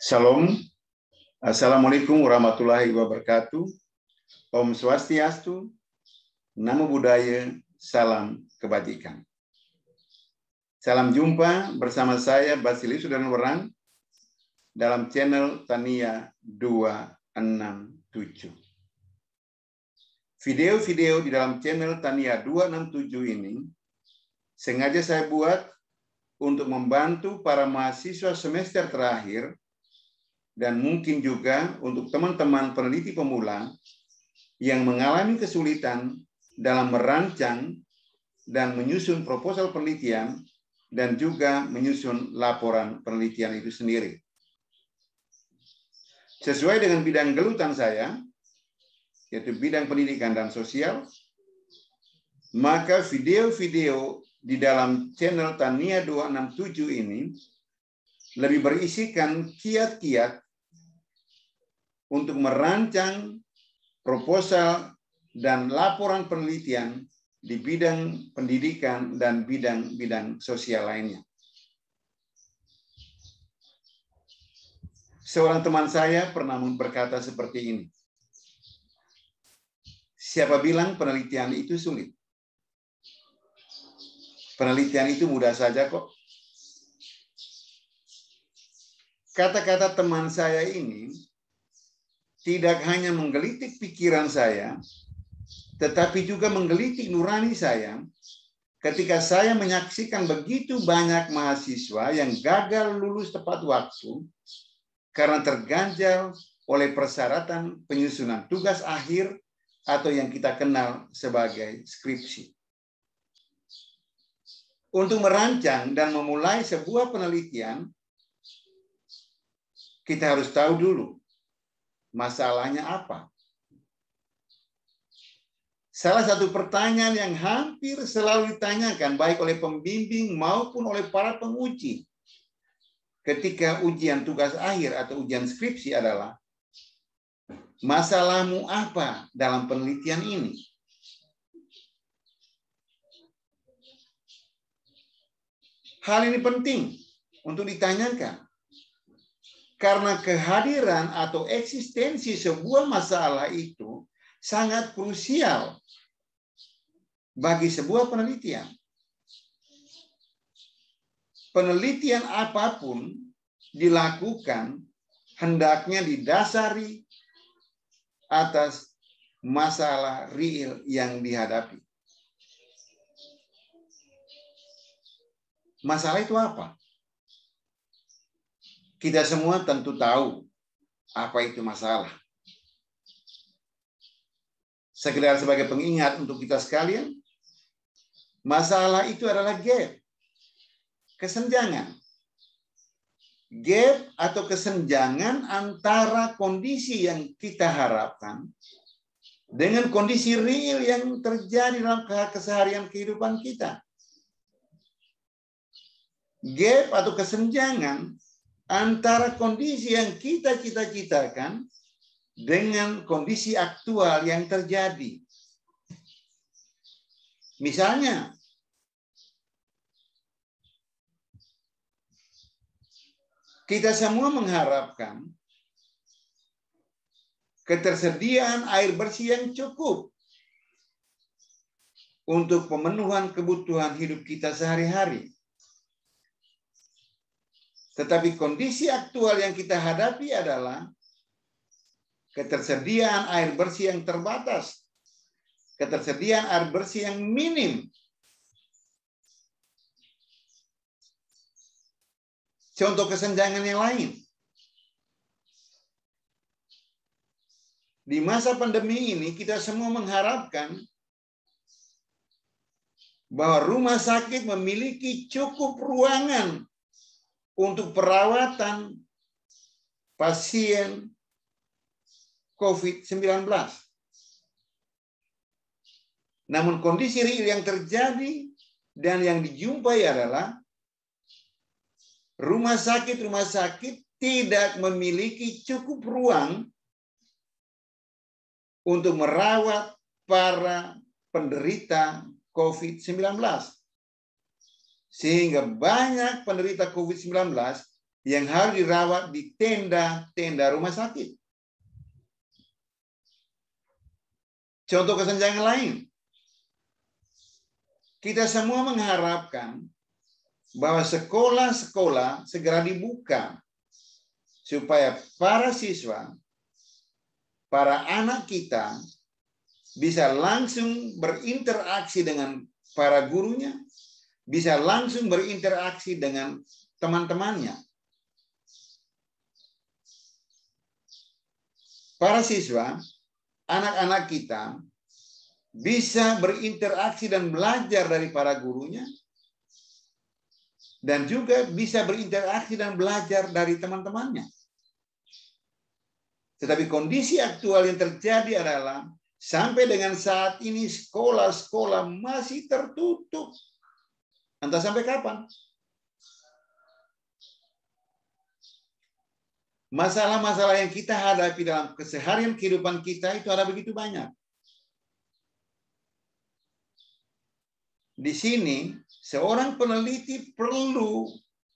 Shalom, Assalamualaikum warahmatullahi wabarakatuh. Om Swastiastu, Namo Buddhaya, salam kebajikan. Salam jumpa bersama saya Basilius Sudarnowerang dalam channel Tania 267. Video-video di dalam channel Tania 267 ini sengaja saya buat untuk membantu para mahasiswa semester terakhir dan mungkin juga untuk teman-teman peneliti pemula yang mengalami kesulitan dalam merancang dan menyusun proposal penelitian dan juga menyusun laporan penelitian itu sendiri. Sesuai dengan bidang gelutan saya, yaitu bidang pendidikan dan sosial, maka video-video di dalam channel Tania 267 ini lebih berisikan kiat-kiat untuk merancang proposal dan laporan penelitian di bidang pendidikan dan bidang-bidang sosial lainnya. Seorang teman saya pernah berkata seperti ini, siapa bilang penelitian itu sulit? Penelitian itu mudah saja kok. Kata-kata teman saya ini tidak hanya menggelitik pikiran saya, tetapi juga menggelitik nurani saya ketika saya menyaksikan begitu banyak mahasiswa yang gagal lulus tepat waktu karena terganjal oleh persyaratan penyusunan tugas akhir atau yang kita kenal sebagai skripsi. Untuk merancang dan memulai sebuah penelitian, kita harus tahu dulu masalahnya apa. Salah satu pertanyaan yang hampir selalu ditanyakan baik oleh pembimbing maupun oleh para penguji ketika ujian tugas akhir atau ujian skripsi adalah, masalahmu apa dalam penelitian ini? Hal ini penting untuk ditanyakan. Karena kehadiran atau eksistensi sebuah masalah itu sangat krusial bagi sebuah penelitian. Penelitian apapun dilakukan hendaknya didasari atas masalah real yang dihadapi. Masalah itu apa? Kita semua tentu tahu apa itu masalah. Sekedar sebagai pengingat untuk kita sekalian, masalah itu adalah gap, kesenjangan. Gap atau kesenjangan antara kondisi yang kita harapkan dengan kondisi real yang terjadi dalam keseharian kehidupan kita. Gap atau kesenjangan antara kondisi yang kita cita-citakan dengan kondisi aktual yang terjadi. Misalnya, kita semua mengharapkan ketersediaan air bersih yang cukup untuk pemenuhan kebutuhan hidup kita sehari-hari. Tetapi kondisi aktual yang kita hadapi adalah ketersediaan air bersih yang terbatas, ketersediaan air bersih yang minim. Contoh kesenjangan yang lain. Di masa pandemi ini kita semua mengharapkan bahwa rumah sakit memiliki cukup ruangan untuk perawatan pasien COVID-19. Namun kondisi real yang terjadi dan yang dijumpai adalah rumah sakit tidak memiliki cukup ruang untuk merawat para penderita COVID-19. Sehingga banyak penderita COVID-19 yang harus dirawat di tenda-tenda rumah sakit. Contoh kesenjangan lain. Kita semua mengharapkan bahwa sekolah-sekolah segera dibuka supaya para siswa, para anak kita bisa langsung berinteraksi dengan para gurunya, bisa langsung berinteraksi dengan teman-temannya. Para siswa, anak-anak kita bisa berinteraksi dan belajar dari para gurunya, dan juga bisa berinteraksi dan belajar dari teman-temannya. Tetapi kondisi aktual yang terjadi adalah sampai dengan saat ini sekolah-sekolah masih tertutup. Entah sampai kapan. Masalah-masalah yang kita hadapi dalam keseharian kehidupan kita itu ada begitu banyak. Di sini, seorang peneliti perlu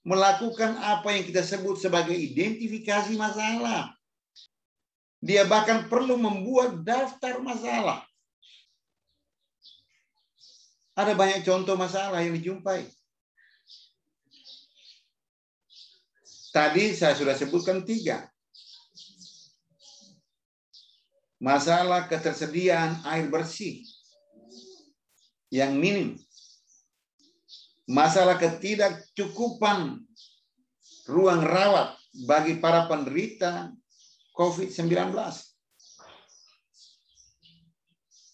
melakukan apa yang kita sebut sebagai identifikasi masalah. Dia bahkan perlu membuat daftar masalah. Ada banyak contoh masalah yang dijumpai. Tadi saya sudah sebutkan 3. Masalah ketersediaan air bersih yang minim. Masalah ketidakcukupan ruang rawat bagi para penderita COVID-19.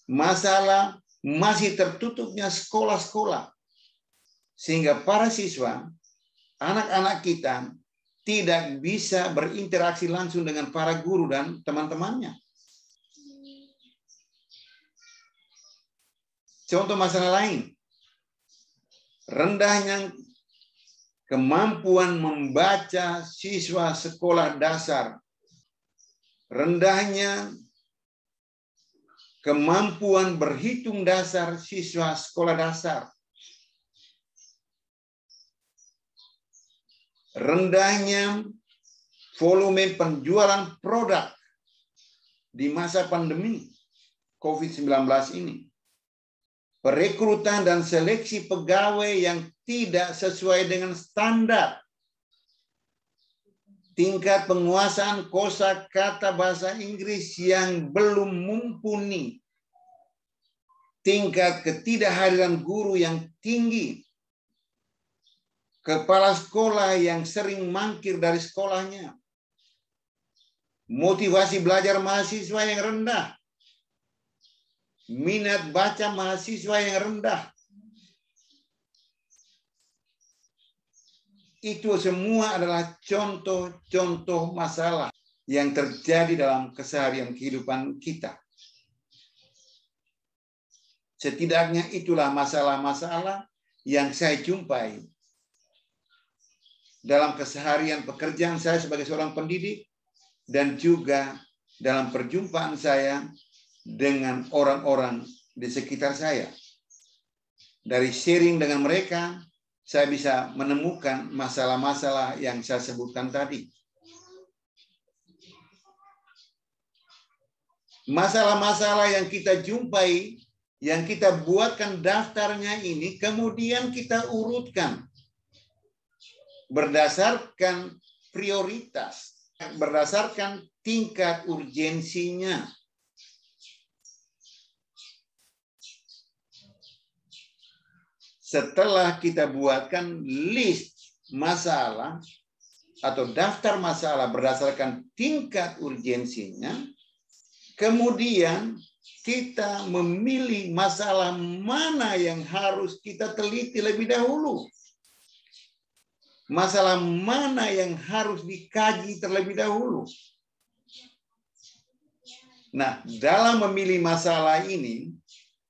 Masalah masih tertutupnya sekolah-sekolah, sehingga para siswa, anak-anak kita tidak bisa berinteraksi langsung dengan para guru dan teman-temannya. Contoh masalah lain, rendahnya kemampuan membaca siswa sekolah dasar, rendahnya kemampuan berhitung dasar siswa sekolah dasar, rendahnya volume penjualan produk di masa pandemi COVID-19 ini, perekrutan dan seleksi pegawai yang tidak sesuai dengan standar, tingkat penguasaan kosakata bahasa Inggris yang belum mumpuni, tingkat ketidakhadiran guru yang tinggi, kepala sekolah yang sering mangkir dari sekolahnya, motivasi belajar mahasiswa yang rendah, minat baca mahasiswa yang rendah. Itu semua adalah contoh-contoh masalah yang terjadi dalam keseharian kehidupan kita. Setidaknya itulah masalah-masalah yang saya jumpai dalam keseharian pekerjaan saya sebagai seorang pendidik dan juga dalam perjumpaan saya dengan orang-orang di sekitar saya. Dari sharing dengan mereka, saya bisa menemukan masalah-masalah yang saya sebutkan tadi. Masalah-masalah yang kita jumpai, yang kita buatkan daftarnya ini, kemudian kita urutkan berdasarkan prioritas, berdasarkan tingkat urgensinya. Setelah kita buatkan list masalah atau daftar masalah berdasarkan tingkat urgensinya, kemudian kita memilih masalah mana yang harus kita teliti lebih dahulu. Masalah mana yang harus dikaji terlebih dahulu. Nah, dalam memilih masalah ini,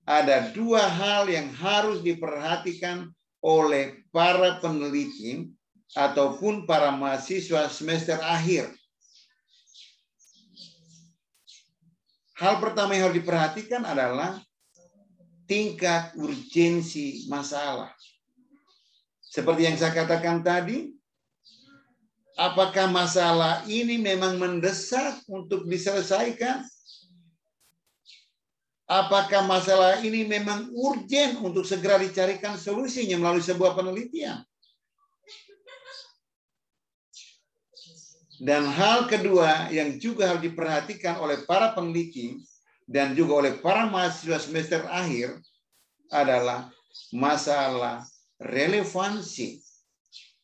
ada 2 hal yang harus diperhatikan oleh para peneliti ataupun para mahasiswa semester akhir. Hal pertama yang harus diperhatikan adalah tingkat urgensi masalah. Seperti yang saya katakan tadi, Apakah masalah ini memang mendesak untuk diselesaikan? Apakah masalah ini memang urgen untuk segera dicarikan solusinya melalui sebuah penelitian? Dan hal kedua yang juga harus diperhatikan oleh para peneliti dan juga oleh para mahasiswa semester akhir adalah masalah relevansi.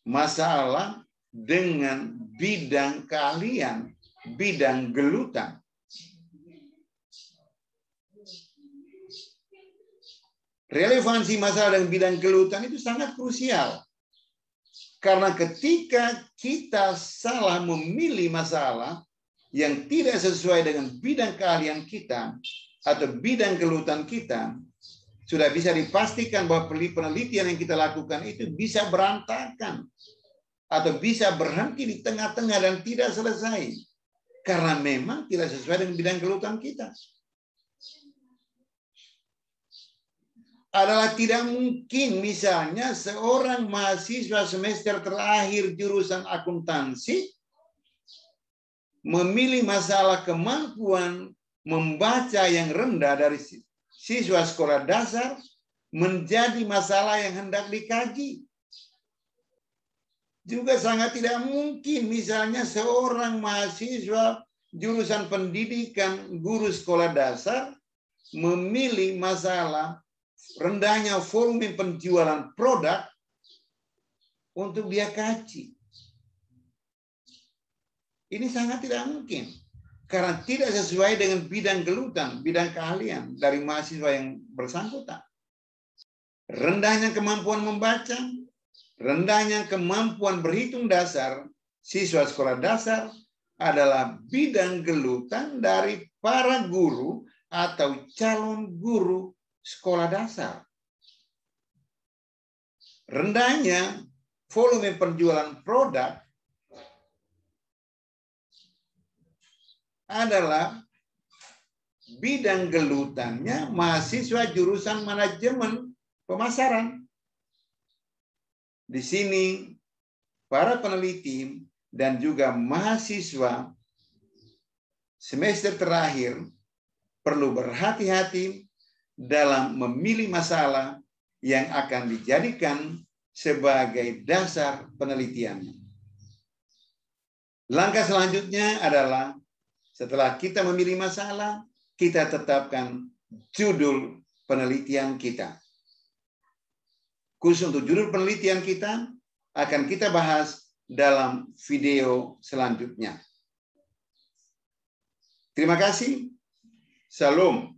Masalah dengan bidang keahlian, bidang gelutan. Relevansi masalah dengan bidang gelutan itu sangat krusial. Karena ketika kita salah memilih masalah yang tidak sesuai dengan bidang keahlian kita atau bidang gelutan kita, sudah bisa dipastikan bahwa penelitian yang kita lakukan itu bisa berantakan atau bisa berhenti di tengah-tengah dan tidak selesai. Karena memang tidak sesuai dengan bidang gelutan kita. Adalah tidak mungkin misalnya seorang mahasiswa semester terakhir jurusan akuntansi memilih masalah kemampuan membaca yang rendah dari siswa sekolah dasar menjadi masalah yang hendak dikaji. Juga sangat tidak mungkin misalnya seorang mahasiswa jurusan pendidikan guru sekolah dasar memilih masalah rendahnya volume penjualan produk untuk dia kaji. Ini sangat tidak mungkin. Karena tidak sesuai dengan bidang gelutan, bidang keahlian dari mahasiswa yang bersangkutan. Rendahnya kemampuan membaca, rendahnya kemampuan berhitung dasar siswa sekolah dasar adalah bidang gelutan dari para guru atau calon guru sekolah dasar. Rendahnya volume penjualan produk adalah bidang gelutannya mahasiswa jurusan manajemen pemasaran. Di sini para peneliti dan juga mahasiswa semester terakhir perlu berhati-hati dalam memilih masalah yang akan dijadikan sebagai dasar penelitiannya. Langkah selanjutnya adalah setelah kita memilih masalah, kita tetapkan judul penelitian kita. Khusus untuk judul penelitian kita, akan kita bahas dalam video selanjutnya. Terima kasih. Salam.